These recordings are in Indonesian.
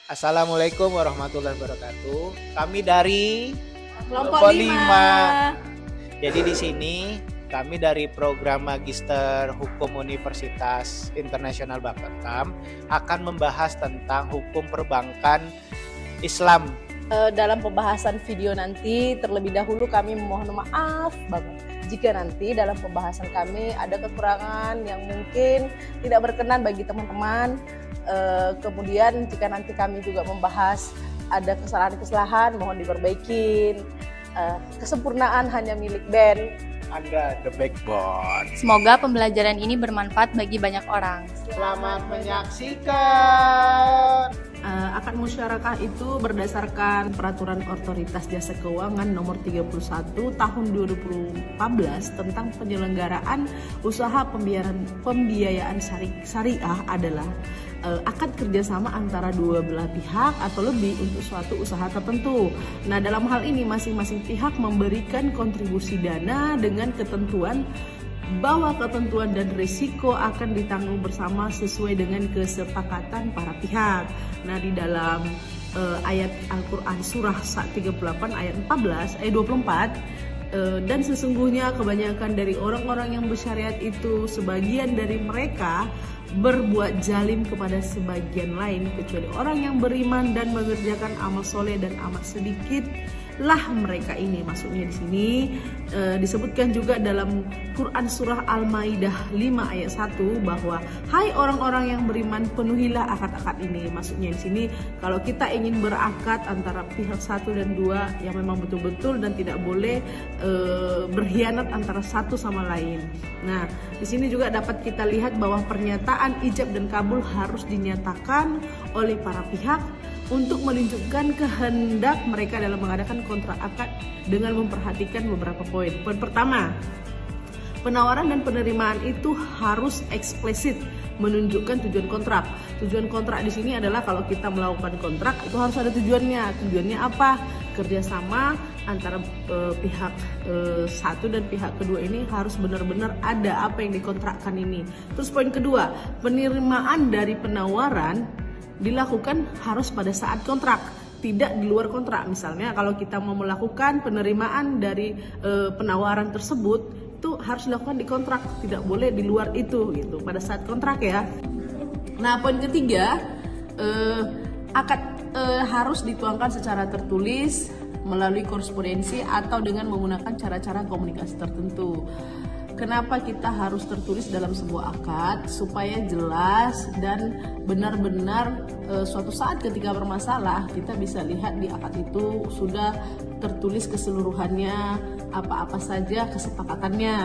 Assalamualaikum warahmatullahi wabarakatuh. Kami dari Kelompok 5. Jadi di sini kami dari program Magister Hukum Universitas Internasional Batam akan membahas tentang hukum perbankan Islam. Dalam pembahasan video nanti, terlebih dahulu kami memohon maaf banget jika nanti dalam pembahasan kami ada kekurangan yang mungkin tidak berkenan bagi teman-teman. Kemudian jika nanti kami juga membahas ada kesalahan-kesalahan, mohon diperbaikin. Kesempurnaan hanya milik Ben. Anda the backbone. Semoga pembelajaran ini bermanfaat bagi banyak orang. Selamat menyaksikan. Akad musyarakah itu berdasarkan Peraturan Otoritas Jasa Keuangan Nomor 31 Tahun 2014 tentang penyelenggaraan usaha pembiayaan syariah adalah akad kerjasama antara dua belah pihak atau lebih untuk suatu usaha tertentu. Nah, dalam hal ini masing-masing pihak memberikan kontribusi dana dengan ketentuan bahwa ketentuan dan risiko akan ditanggung bersama sesuai dengan kesepakatan para pihak. Nah, di dalam ayat Al-Quran surah 38 ayat 24, dan sesungguhnya kebanyakan dari orang-orang yang bersyariat itu sebagian dari mereka berbuat zalim kepada sebagian lain kecuali orang yang beriman dan mengerjakan amal soleh dan amat sedikit lah mereka ini. Maksudnya di sini disebutkan juga dalam Quran surah Al-Maidah 5 ayat 1 bahwa hai orang-orang yang beriman penuhilah akad-akad ini. Maksudnya di sini kalau kita ingin berakad antara pihak 1 dan 2 yang memang betul-betul dan tidak boleh berkhianat antara satu sama lain. Nah, di sini juga dapat kita lihat bahwa pernyataan ijab dan kabul harus dinyatakan oleh para pihak untuk menunjukkan kehendak mereka dalam mengadakan kontrak akad dengan memperhatikan beberapa poin. Poin pertama, penawaran dan penerimaan itu harus eksplisit menunjukkan tujuan kontrak. Tujuan kontrak di sini adalah kalau kita melakukan kontrak itu harus ada tujuannya. Tujuannya apa? Kerjasama antara pihak satu dan pihak kedua ini harus benar-benar ada apa yang dikontrakkan ini. Terus poin kedua, penerimaan dari penawaran dilakukan harus pada saat kontrak, tidak di luar kontrak. Misalnya kalau kita mau melakukan penerimaan dari penawaran tersebut itu harus dilakukan di kontrak, tidak boleh di luar itu gitu pada saat kontrak ya. Nah, poin ketiga, akad harus dituangkan secara tertulis melalui korespondensi atau dengan menggunakan cara-cara komunikasi tertentu. Kenapa kita harus tertulis dalam sebuah akad? Supaya jelas dan benar-benar suatu saat ketika bermasalah kita bisa lihat di akad itu sudah tertulis keseluruhannya, apa-apa saja kesepakatannya.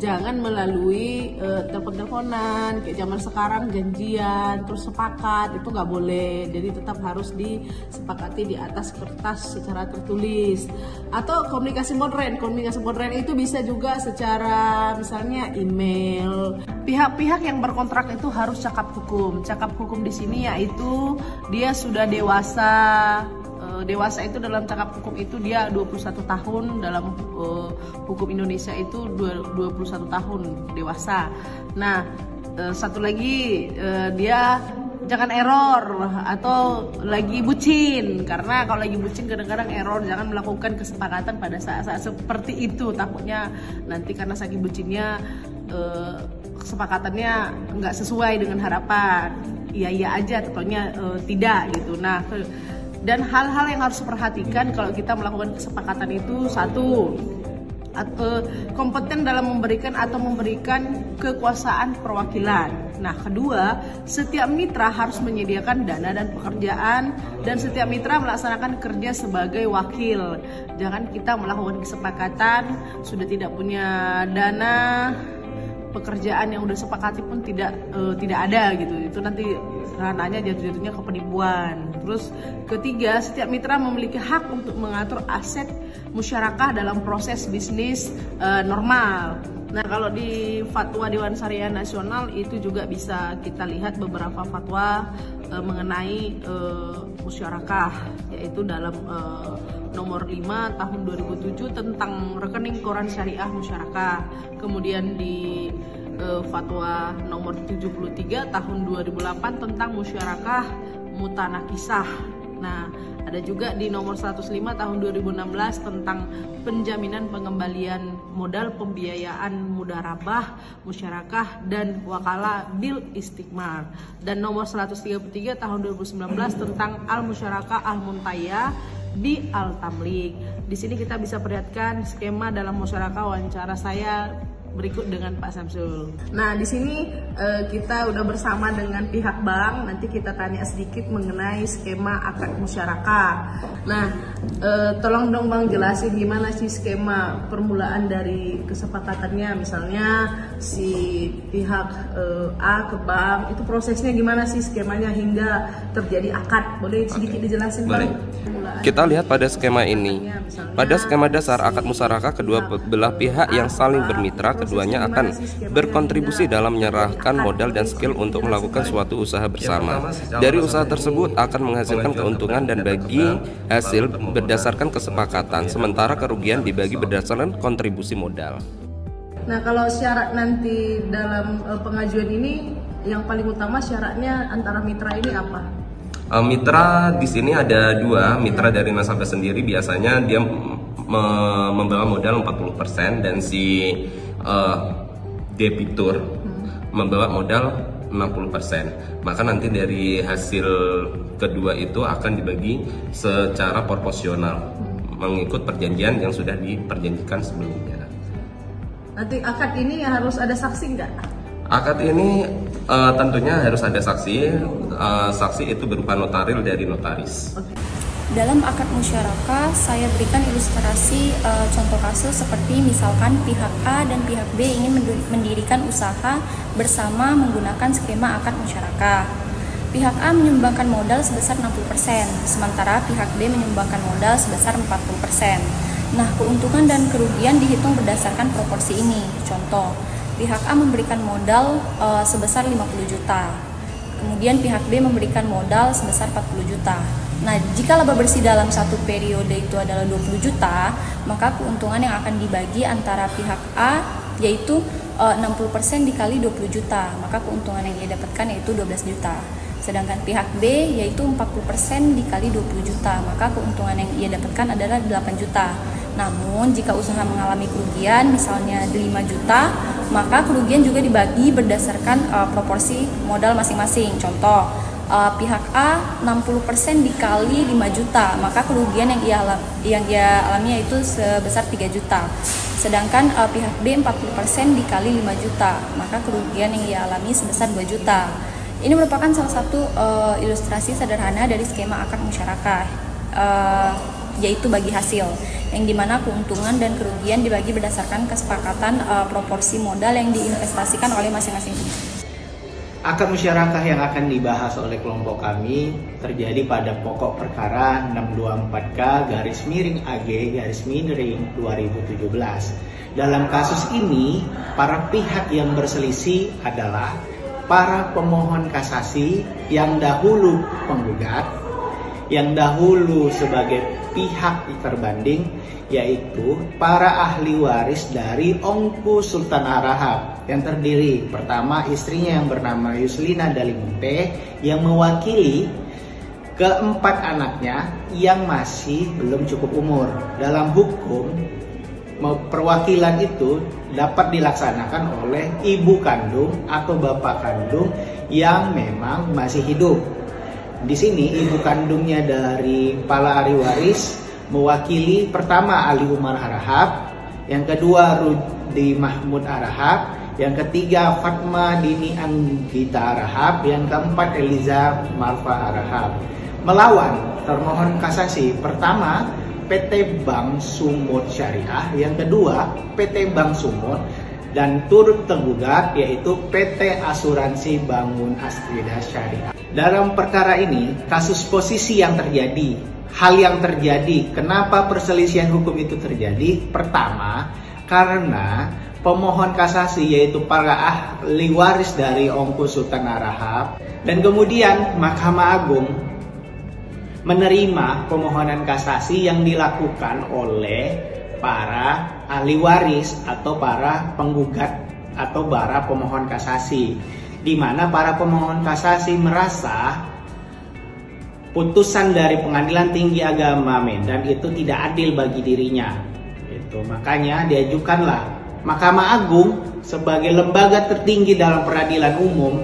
Jangan melalui telepon-teleponan kayak zaman sekarang, janjian terus sepakat, itu nggak boleh. Jadi tetap harus disepakati di atas kertas secara tertulis. Atau komunikasi modern itu bisa juga secara misalnya email. Pihak-pihak yang berkontrak itu harus cakap hukum. Cakap hukum di sini yaitu dia sudah dewasa. Dewasa itu dalam cakap hukum itu dia 21 tahun, dalam hukum Indonesia itu 21 tahun dewasa. Nah, satu lagi dia jangan error atau lagi bucin, karena kalau lagi bucin kadang-kadang error. Jangan melakukan kesepakatan pada saat-saat seperti itu, takutnya nanti karena saking bucinnya kesepakatannya nggak sesuai dengan harapan, iya aja tentunya tidak gitu. Nah, dan hal-hal yang harus diperhatikan kalau kita melakukan kesepakatan itu, satu, kompeten dalam memberikan kekuasaan perwakilan. Nah, kedua, setiap mitra harus menyediakan dana dan pekerjaan, dan setiap mitra melaksanakan kerja sebagai wakil. Jangan kita melakukan kesepakatan sudah tidak punya dana, pekerjaan yang udah sepakati pun tidak ada gitu. Itu nanti ranahnya jatuhnya ke penipuan. Terus ketiga, setiap mitra memiliki hak untuk mengatur aset musyarakah dalam proses bisnis normal. Nah, kalau di fatwa Dewan Syariah Nasional itu juga bisa kita lihat beberapa fatwa mengenai musyarakah, yaitu dalam nomor 5 tahun 2007 tentang rekening koran syariah musyarakah. Kemudian di fatwa nomor 73 tahun 2008 tentang musyarakah mutanakisah. Nah, ada juga di nomor 105 tahun 2016 tentang penjaminan pengembalian modal pembiayaan mudarabah, musyarakah, dan wakalah bil istikmar. Dan nomor 133 tahun 2019 tentang al-musyarakah al-muntaya bi al-tamlik. Di sini kita bisa perlihatkan skema dalam musyarakah wawancara saya berikut dengan Pak Samsul. Nah, di sini kita udah bersama dengan pihak bank. Nanti kita tanya sedikit mengenai skema akad musyarakah. Nah, tolong dong Bang jelasin gimana sih skema permulaan dari kesepakatannya. Misalnya si pihak A ke bank, itu prosesnya gimana sih skemanya hingga terjadi akad? Boleh sedikit dijelasin Bang? Kita lihat pada skema ini. Pada skema dasar akad musyarakah, kedua belah pihak yang saling bermitra, keduanya akan berkontribusi dalam menyerahkan modal dan skill untuk melakukan suatu usaha bersama. Dari usaha tersebut akan menghasilkan keuntungan dan bagi hasil berdasarkan kesepakatan, sementara kerugian dibagi berdasarkan kontribusi modal. Nah, kalau syarat nanti dalam pengajuan ini, yang paling utama syaratnya antara mitra ini apa? Mitra di sini ada dua. Mitra dari nasabah sendiri biasanya dia membawa modal 40% dan si debitur membawa modal 60%. Maka nanti dari hasil kedua itu akan dibagi secara proporsional mengikut perjanjian yang sudah diperjanjikan sebelumnya. Nanti akad ini harus ada saksi nggak? Akad ini tentunya harus ada saksi. Saksi itu berupa notaril dari notaris. Dalam akad musyarakah, saya berikan ilustrasi contoh kasus seperti misalkan pihak A dan pihak B ingin mendirikan usaha bersama menggunakan skema akad musyarakah. Pihak A menyumbangkan modal sebesar 60%, sementara pihak B menyumbangkan modal sebesar 40%. Nah, keuntungan dan kerugian dihitung berdasarkan proporsi ini. Contoh, pihak A memberikan modal sebesar 50 juta. Kemudian pihak B memberikan modal sebesar 40 juta. Nah, jika laba bersih dalam satu periode itu adalah 20 juta, maka keuntungan yang akan dibagi antara pihak A yaitu 60% dikali 20 juta, maka keuntungan yang ia dapatkan yaitu 12 juta. Sedangkan pihak B yaitu 40% dikali 20 juta, maka keuntungan yang ia dapatkan adalah 8 juta. Namun, jika usaha mengalami kerugian misalnya 5 juta, maka kerugian juga dibagi berdasarkan proporsi modal masing-masing. Contoh, pihak A 60% dikali 5 juta, maka kerugian yang ia alami yaitu sebesar 3 juta. Sedangkan pihak B 40% dikali 5 juta, maka kerugian yang ia alami sebesar 2 juta. Ini merupakan salah satu ilustrasi sederhana dari skema akad musyarakah, yaitu bagi hasil, yang dimana keuntungan dan kerugian dibagi berdasarkan kesepakatan proporsi modal yang diinvestasikan oleh masing-masing. Akad musyarakah yang akan dibahas oleh kelompok kami terjadi pada pokok perkara 624K/AG/2017. Dalam kasus ini, para pihak yang berselisih adalah para pemohon kasasi yang dahulu penggugat, yang dahulu sebagai pihak terbanding, yaitu para ahli waris dari Ongku Sultan Arahab yang terdiri pertama istrinya yang bernama Yuslina Dalimunte yang mewakili keempat anaknya yang masih belum cukup umur. Dalam hukum, perwakilan itu dapat dilaksanakan oleh ibu kandung atau bapak kandung yang memang masih hidup. Di sini ibu kandungnya dari para ahli waris mewakili pertama Ali Umar Arahab, yang kedua Rudi Mahmud Arahab, yang ketiga Fatma Dini Anggita Arahab, yang keempat Eliza Marfa Arahab. Melawan termohon kasasi pertama PT Bank Sumut Syariah, yang kedua PT Bank Sumut, dan turut tergugat yaitu PT Asuransi Bangun Asrida Syariah. Dalam perkara ini, kasus posisi yang terjadi, hal yang terjadi, kenapa perselisihan hukum itu terjadi? Pertama, karena pemohon kasasi yaitu para ahli waris dari Ongku Sultan Arahab, dan kemudian Mahkamah Agung menerima permohonan kasasi yang dilakukan oleh para ahli waris atau para penggugat atau para pemohon kasasi, di mana para pemohon kasasi merasa putusan dari Pengadilan Tinggi Agama Medan itu tidak adil bagi dirinya. Itu makanya diajukanlah Mahkamah Agung sebagai lembaga tertinggi dalam peradilan umum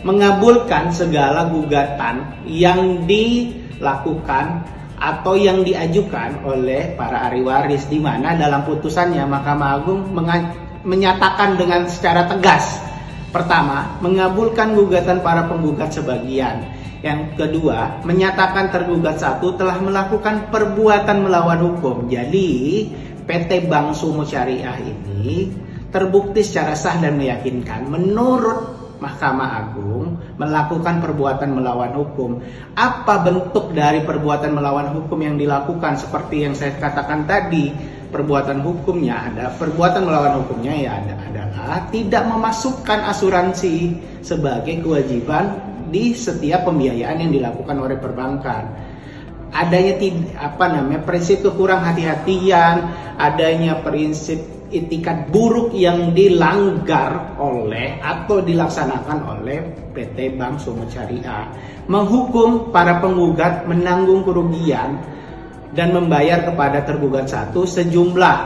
mengabulkan segala gugatan yang dilakukan atau yang diajukan oleh para ahli waris, di mana dalam putusannya Mahkamah Agung menyatakan dengan secara tegas, pertama, mengabulkan gugatan para penggugat sebagian. Yang kedua, menyatakan tergugat satu telah melakukan perbuatan melawan hukum. Jadi, PT Bank Sumut Syariah ini terbukti secara sah dan meyakinkan menurut Mahkamah Agung melakukan perbuatan melawan hukum. Apa bentuk dari perbuatan melawan hukum yang dilakukan? Seperti yang saya katakan tadi, perbuatan melawan hukumnya adalah tidak memasukkan asuransi sebagai kewajiban di setiap pembiayaan yang dilakukan oleh perbankan. Adanya prinsip kekurang hati-hatian, adanya prinsip itikat buruk yang dilanggar oleh atau dilaksanakan oleh PT Bank Sumut Syariah, menghukum para penggugat menanggung kerugian dan membayar kepada tergugat satu sejumlah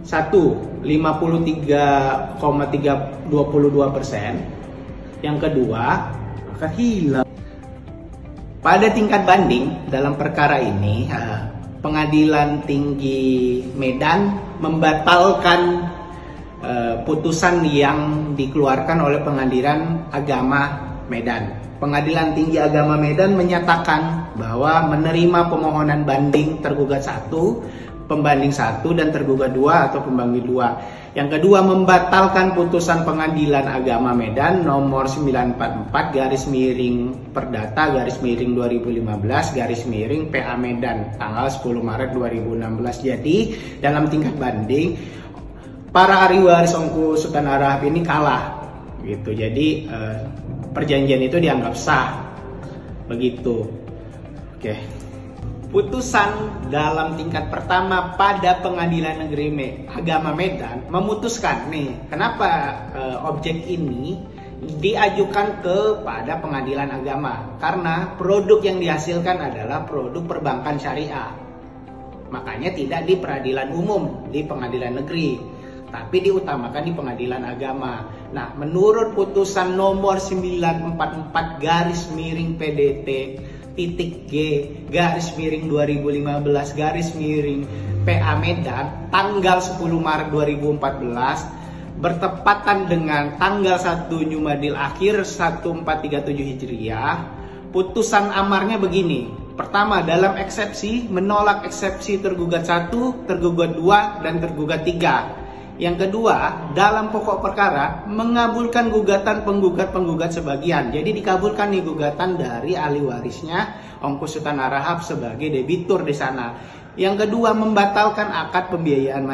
53,322%. Yang kedua, akan hilang. Pada tingkat banding dalam perkara ini, Pengadilan Tinggi Medan membatalkan putusan yang dikeluarkan oleh Pengadilan Agama Medan. Pengadilan Tinggi Agama Medan menyatakan bahwa menerima permohonan banding tergugat satu, pembanding satu, dan tergugat dua atau pembanding dua. Yang kedua, membatalkan putusan Pengadilan Agama Medan nomor 944/Perdata/2015/PA Medan tanggal 10 Maret 2016. Jadi, dalam tingkat banding, para ahli waris Ongku Sultan Ar-Rahab ini kalah. Gitu. Jadi, perjanjian itu dianggap sah. Begitu. Oke. Putusan dalam tingkat pertama pada Pengadilan Negeri Agama Medan memutuskan kenapa objek ini diajukan kepada Pengadilan Agama, karena produk yang dihasilkan adalah produk perbankan syariah. Makanya tidak di peradilan umum di Pengadilan Negeri, tapi diutamakan di Pengadilan Agama. Nah, menurut putusan nomor 944/PDT G/2015/PA Medan tanggal 10 Maret 2014 bertepatan dengan tanggal 1 Jumadil Akhir 1437 Hijriah. Putusan amarnya begini. Pertama, dalam eksepsi menolak eksepsi tergugat 1, tergugat 2, dan tergugat 3. Yang kedua, dalam pokok perkara mengabulkan gugatan penggugat sebagian. Jadi dikabulkan gugatan dari ahli warisnya Ongku Sultan Ar-Rahab sebagai debitur di sana. Yang kedua, membatalkan akad pembiayaan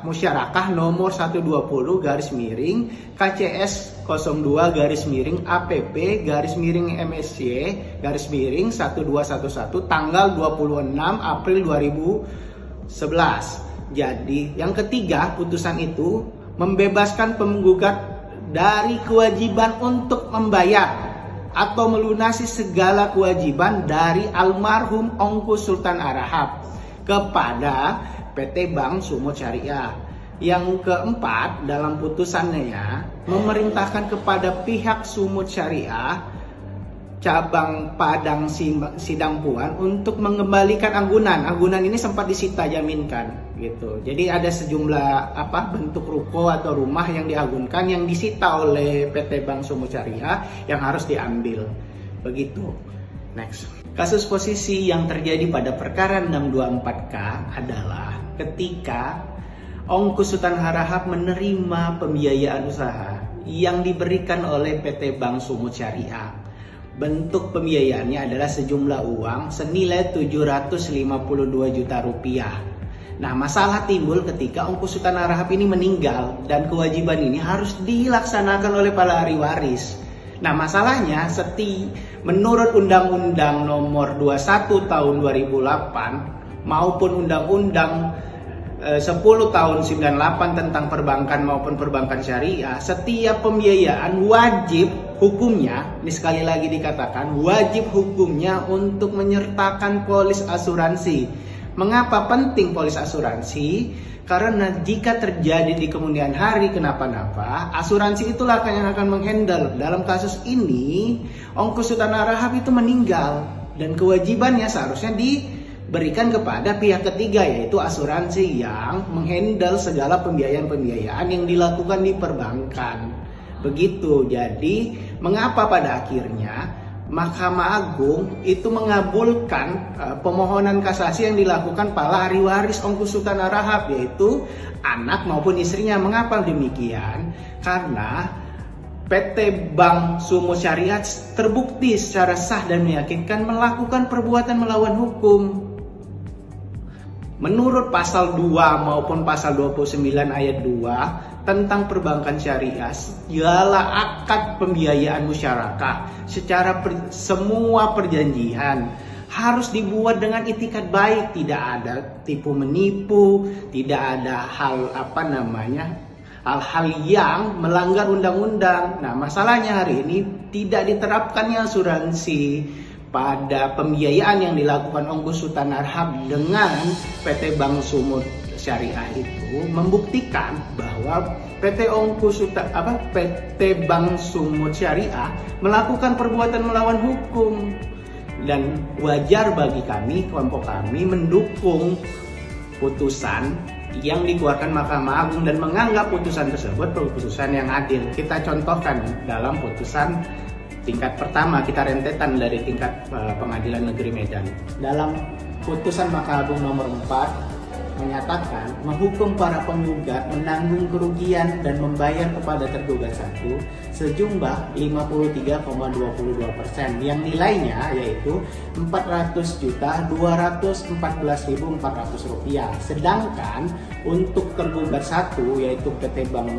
musyarakah nomor 120/KCS 02/APP/MSY/1211 tanggal 26 April 2011. Jadi, yang ketiga, putusan itu membebaskan penggugat dari kewajiban untuk membayar atau melunasi segala kewajiban dari almarhum Ongku Sultan Ar-Rahab kepada PT Bank Sumut Syariah. Yang keempat, dalam putusannya memerintahkan kepada pihak Sumut Syariah cabang Padang Sidampuan untuk mengembalikan anggunan. Anggunan ini sempat disita, jaminkan gitu. Jadi ada sejumlah bentuk ruko atau rumah yang diagunkan yang disita oleh PT Bank Sumut Syariah yang harus diambil. Begitu. Next. Kasus posisi yang terjadi pada perkara 624K adalah ketika Ongku Sultan Ar-Rahab menerima pembiayaan usaha yang diberikan oleh PT Bank Sumut Syariah. Bentuk pembiayaannya adalah sejumlah uang senilai 752 juta rupiah. Nah, masalah timbul ketika Ongku Sultan Ar-Rahab ini meninggal dan kewajiban ini harus dilaksanakan oleh para ahli waris. Nah, masalahnya menurut Undang-Undang Nomor 21 Tahun 2008 maupun Undang-Undang 10 Tahun 98 tentang perbankan maupun perbankan syariah, setiap pembiayaan wajib hukumnya, ini sekali lagi dikatakan wajib hukumnya untuk menyertakan polis asuransi. Mengapa penting polis asuransi? Karena jika terjadi di kemudian hari kenapa-napa, asuransi itulah yang akan menghandle. Dalam kasus ini, Ongku Sultan Ar-Rahab itu meninggal dan kewajibannya seharusnya diberikan kepada pihak ketiga, yaitu asuransi yang menghandle segala pembiayaan-pembiayaan yang dilakukan di perbankan. Begitu. Jadi, mengapa pada akhirnya Mahkamah Agung itu mengabulkan pemohonan kasasi yang dilakukan para ahli waris Ongku Sultan Ar-Rahab, yaitu anak maupun istrinya. Mengapa demikian? Karena PT Bank Sumut Syariah terbukti secara sah dan meyakinkan melakukan perbuatan melawan hukum. Menurut pasal 2 maupun pasal 29 ayat 2 tentang perbankan syariah, segala akad pembiayaan musyarakah secara semua perjanjian harus dibuat dengan itikat baik, tidak ada tipu menipu, tidak ada hal-hal yang melanggar undang-undang. Nah, masalahnya hari ini tidak diterapkannya asuransi pada pembiayaan yang dilakukan Ongku Sultan Ar-Rahab dengan PT Bank Sumut Syariah itu membuktikan bahwa PT Bank Sumut Syariah melakukan perbuatan melawan hukum, dan wajar bagi kami, kelompok kami, mendukung putusan yang dikeluarkan Mahkamah Agung dan menganggap putusan tersebut putusan yang adil. Kita contohkan dalam putusan tingkat pertama, kita rentetan dari tingkat Pengadilan Negeri Medan. Dalam putusan Mahkamah Agung nomor 4 menyatakan menghukum para penggugat menanggung kerugian dan membayar kepada tergugat satu sejumlah 53,22% yang nilainya yaitu Rp400.214.400. Sedangkan untuk tergugat satu yaitu PT Bank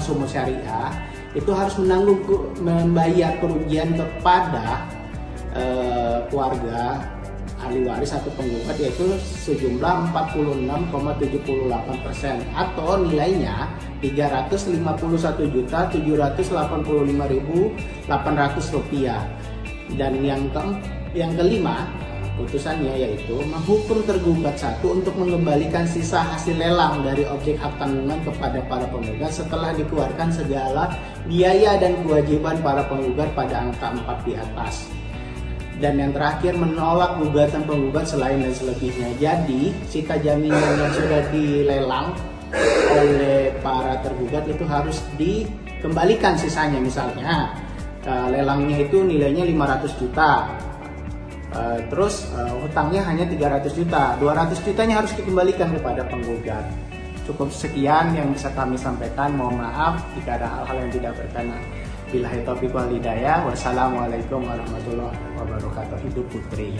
Sumut Syariah itu harus membayar kerugian kepada keluarga ahli waris atau penggugat yaitu sejumlah 46,78% atau nilainya Rp351.785.800. Dan yang kelima putusannya yaitu menghukum tergugat satu untuk mengembalikan sisa hasil lelang dari objek hak tanggungan kepada para penggugat setelah dikeluarkan segala biaya dan kewajiban para penggugat pada angka 4 di atas. Dan yang terakhir menolak gugatan penggugat selain dan selebihnya. Jadi sisa jaminan yang sudah dilelang oleh para tergugat itu harus dikembalikan sisanya. Misalnya lelangnya itu nilainya 500 juta, terus hutangnya hanya 300 juta, 200 jutanya harus dikembalikan kepada penggugat. Cukup sekian yang bisa kami sampaikan. Mohon maaf jika ada hal-hal yang tidak berkenan. Billahi taufiq wal hidayah. Wassalamualaikum warahmatullahi wabarakatuh. Hidup Putri.